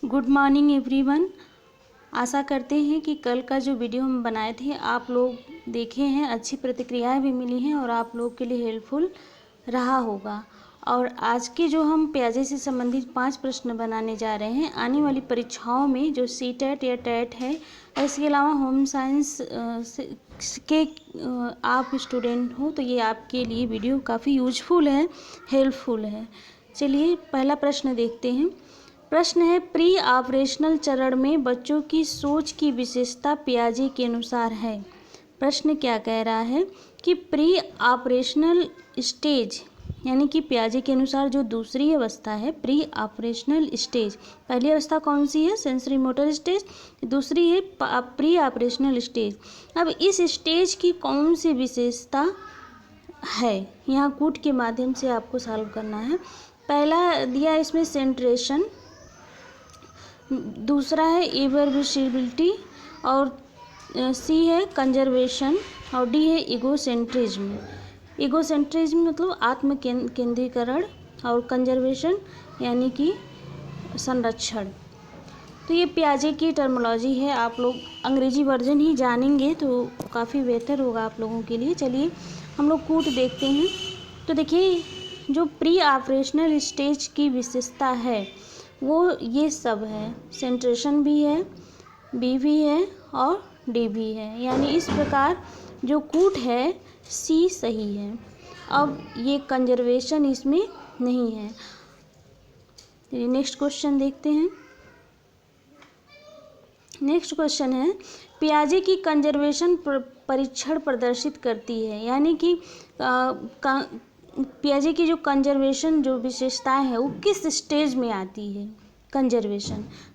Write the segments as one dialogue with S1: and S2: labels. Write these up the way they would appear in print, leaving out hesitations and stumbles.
S1: Good morning everyone. आशा करते हैं कि कल का जो वीडियो हम बनाए थे आप लोग देखे हैं, अच्छी प्रतिक्रियाएं भी मिली हैं और आप लोग के लिए हेल्पफुल रहा होगा। और आज के जो हम प्याजे से संबंधित 5 प्रश्न बनाने जा रहे हैं, आने वाली परीक्षाओं में जो सीटेट या टेट है, इसके अलावा होम साइंस के आप स्टूडेंट हो तो ये आपके लिए वीडियो काफ़ी यूजफुल है, हेल्पफुल है। चलिए पहला प्रश्न देखते हैं। प्रश्न है, प्री ऑपरेशनल चरण में बच्चों की सोच की विशेषता पियाजे के अनुसार है। प्रश्न क्या कह रहा है कि प्री ऑपरेशनल स्टेज यानी कि पियाजे के अनुसार जो दूसरी अवस्था है प्री ऑपरेशनल स्टेज, पहली अवस्था कौन सी है? सेंसरी मोटर स्टेज, दूसरी है प्री ऑपरेशनल स्टेज। अब इस स्टेज की कौन सी विशेषता है, यहाँ कूट के माध्यम से आपको सॉल्व करना है। पहला दिया इसमें सेंट्रेशन, दूसरा है इरिवर्सिबिलिटी, और सी है कंजर्वेशन, और डी है इगोसेंट्रिज्म। इगोसेंट्रिज्म मतलब आत्म केंद्रीकरण, और कंजर्वेशन यानी कि संरक्षण। तो ये पियाजे की टर्मिनोलॉजी है, आप लोग अंग्रेजी वर्जन ही जानेंगे तो काफ़ी बेहतर होगा आप लोगों के लिए। चलिए हम लोग कूट देखते हैं। तो देखिए, जो प्री ऑपरेशनल स्टेज की विशेषता है वो ये सब है, सेंट्रेशन भी है, बी भी है और डी भी है, यानी इस प्रकार जो कूट है सी सही है। अब ये कंजर्वेशन इसमें नहीं है। नेक्स्ट क्वेश्चन देखते हैं। नेक्स्ट क्वेश्चन है, पियाजे की कंजर्वेशन परीक्षण प्रदर्शित करती है, यानी कि पियाजे की जो कंजर्वेशन जो विशेषताएं है वो किस स्टेज में आती है?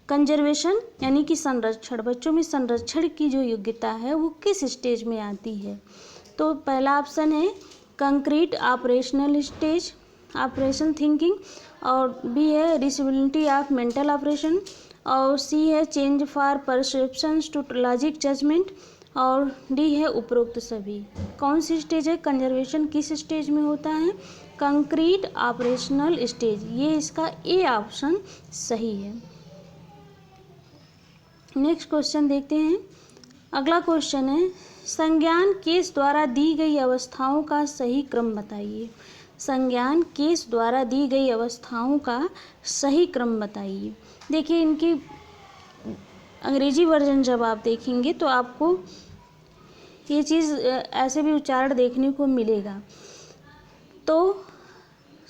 S1: कंजर्वेशन यानी कि संरक्षण, बच्चों में संरक्षण की जो योग्यता है वो किस स्टेज में आती है? तो पहला ऑप्शन है concrete operational stage, operation thinking, और बी है रिसिबिलिटी ऑफ मेंटल ऑपरेशन, और सी है change for perceptions to logic judgement, और डी है उपरोक्त सभी। कौन सी स्टेज है? कंजर्वेशन किस स्टेज में होता है? कंक्रीट ऑपरेशनल स्टेज, ये इसका ए ऑप्शन सही है। नेक्स्ट क्वेश्चन देखते हैं। अगला क्वेश्चन है, संज्ञान केस द्वारा दी गई अवस्थाओं का सही क्रम बताइए। संज्ञान केस द्वारा दी गई अवस्थाओं का सही क्रम बताइए। देखिए, इनकी अंग्रेजी वर्जन जब आप देखेंगे तो आपको ये चीज़ ऐसे भी उच्चारण देखने को मिलेगा। तो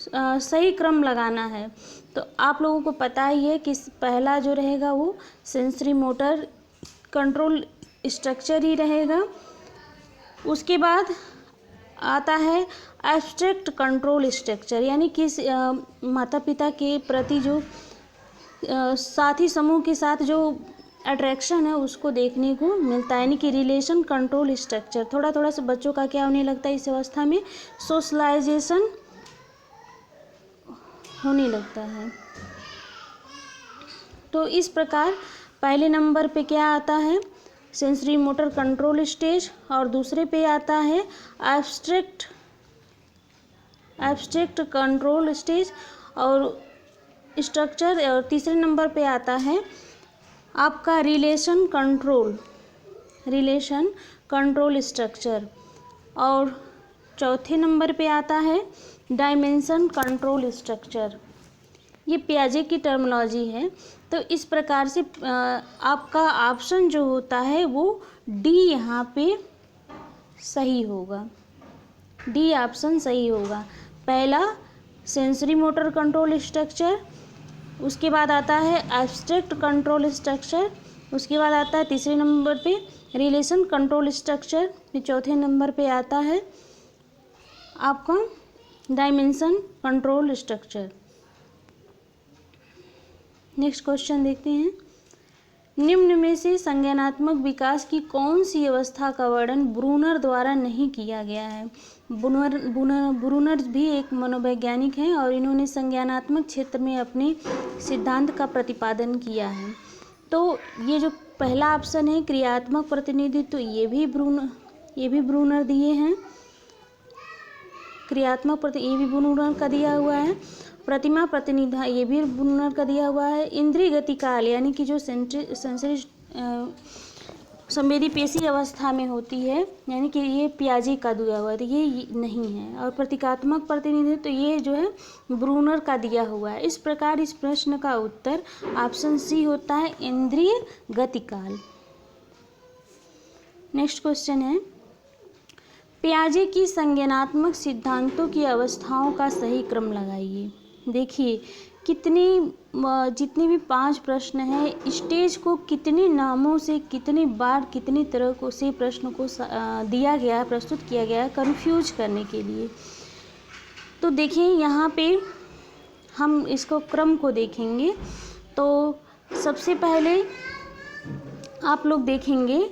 S1: सही क्रम लगाना है तो आप लोगों को पता ही है कि पहला जो रहेगा वो सेंसरी मोटर कंट्रोल स्ट्रक्चर ही रहेगा। उसके बाद आता है एब्स्ट्रैक्ट कंट्रोल स्ट्रक्चर, यानी कि माता पिता के प्रति जो साथी समूह के साथ जो अट्रैक्शन है उसको देखने को मिलता है, यानी कि रिलेशन कंट्रोल स्ट्रक्चर। थोड़ा थोड़ा सा बच्चों का क्या होने लगता है इस अवस्था में? सोशलाइजेशन होने लगता है। तो इस प्रकार पहले नंबर पे क्या आता है? सेंसरी मोटर कंट्रोल स्टेज, और दूसरे पे आता है एब्स्ट्रैक्ट कंट्रोल स्टेज और स्ट्रक्चर, और तीसरे नंबर पे आता है आपका रिलेशन कंट्रोल स्ट्रक्चर, और चौथे नंबर पे आता है डायमेंशन कंट्रोल स्ट्रक्चर। ये पियाजे की टर्मिनोलॉजी है। तो इस प्रकार से आपका ऑप्शन जो होता है वो डी यहाँ पे सही होगा, डी ऑप्शन सही होगा। पहला सेंसरी मोटर कंट्रोल स्ट्रक्चर, उसके बाद आता है एब्स्ट्रैक्ट कंट्रोल स्ट्रक्चर, उसके बाद आता है तीसरे नंबर पे रिलेशन कंट्रोल स्ट्रक्चर, फिर चौथे नंबर पे आता है आपका dimension control structure. Next question देखते हैं। निम्न में से संज्ञानात्मक विकास की कौन सी अवस्था का वर्णन ब्रूनर द्वारा नहीं किया गया है? ब्रूनर भी एक मनोवैज्ञानिक हैं और इन्होंने संज्ञानात्मक क्षेत्र में अपने सिद्धांत का प्रतिपादन किया है। तो ये जो पहला ऑप्शन है क्रियात्मक प्रतिनिधित्व, तो ये भी ब्रूनर दिए हैं, क्रियात्मक ये भी ब्रूनर का दिया हुआ है। प्रतिमा प्रतिनिधा, ये भी ब्रूनर का दिया हुआ है। इंद्रिय गति काल यानी कि जो सेंसरी संवेदी पेशी अवस्था में होती है, यानी कि ये पियाजे का दिया हुआ है, तो ये नहीं है। और प्रतीकात्मक प्रतिनिधित्व तो ये जो है ब्रूनर का दिया हुआ है। इस प्रकार इस प्रश्न का उत्तर ऑप्शन सी होता है, इंद्रिय गतिकाल। नेक्स्ट क्वेश्चन है, पियाजे की संज्ञानात्मक सिद्धांतों की अवस्थाओं का सही क्रम लगाइए। देखिए जितने भी 5 प्रश्न हैं, स्टेज को कितने नामों से कितनी बार कितनी तरह को से प्रश्न को दिया गया है, प्रस्तुत किया गया है कंफ्यूज करने के लिए। तो देखिए यहाँ पे हम इसको क्रम को देखेंगे। तो सबसे पहले आप लोग देखेंगे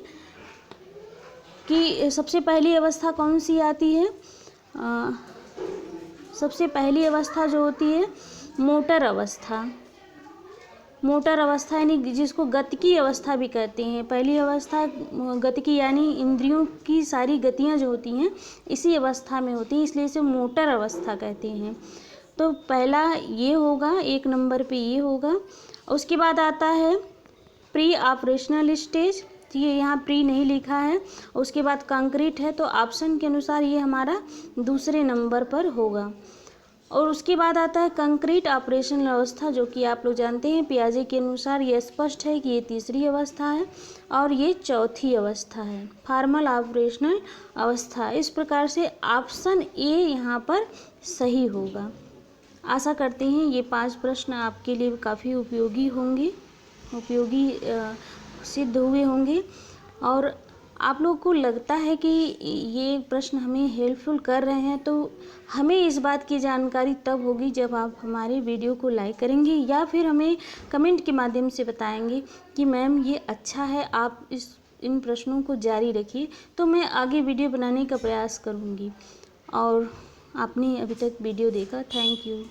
S1: कि सबसे पहली अवस्था कौन सी आती है। सबसे पहली अवस्था जो होती है मोटर अवस्था। मोटर अवस्था यानी जिसको गतिकी अवस्था भी कहते हैं। पहली अवस्था गतिकी यानी इंद्रियों की सारी गतियां जो होती हैं इसी अवस्था में होती हैं, इसलिए इसे मोटर अवस्था कहते हैं। तो पहला ये होगा, 1 नंबर पे ये होगा। उसके बाद आता है प्री ऑपरेशनल स्टेज, ये यहाँ प्री नहीं लिखा है। उसके बाद कंक्रीट है, तो ऑप्शन के अनुसार ये हमारा दूसरे नंबर पर होगा। और उसके बाद आता है कंक्रीट ऑपरेशनल अवस्था, जो कि आप लोग जानते हैं पियाजे के अनुसार ये स्पष्ट है कि ये तीसरी अवस्था है और ये चौथी अवस्था है, फॉर्मल ऑपरेशनल अवस्था। इस प्रकार से ऑप्शन ए यहाँ पर सही होगा। आशा करते हैं ये 5 प्रश्न आपके लिए काफ़ी उपयोगी सिद्ध हुए होंगे और आप लोग को लगता है कि ये प्रश्न हमें हेल्पफुल कर रहे हैं, तो हमें इस बात की जानकारी तब होगी जब आप हमारे वीडियो को लाइक करेंगे या फिर हमें कमेंट के माध्यम से बताएंगे कि मैम ये अच्छा है, आप इन प्रश्नों को जारी रखिए, तो मैं आगे वीडियो बनाने का प्रयास करूँगी। और आपने अभी तक वीडियो देखा, थैंक यू।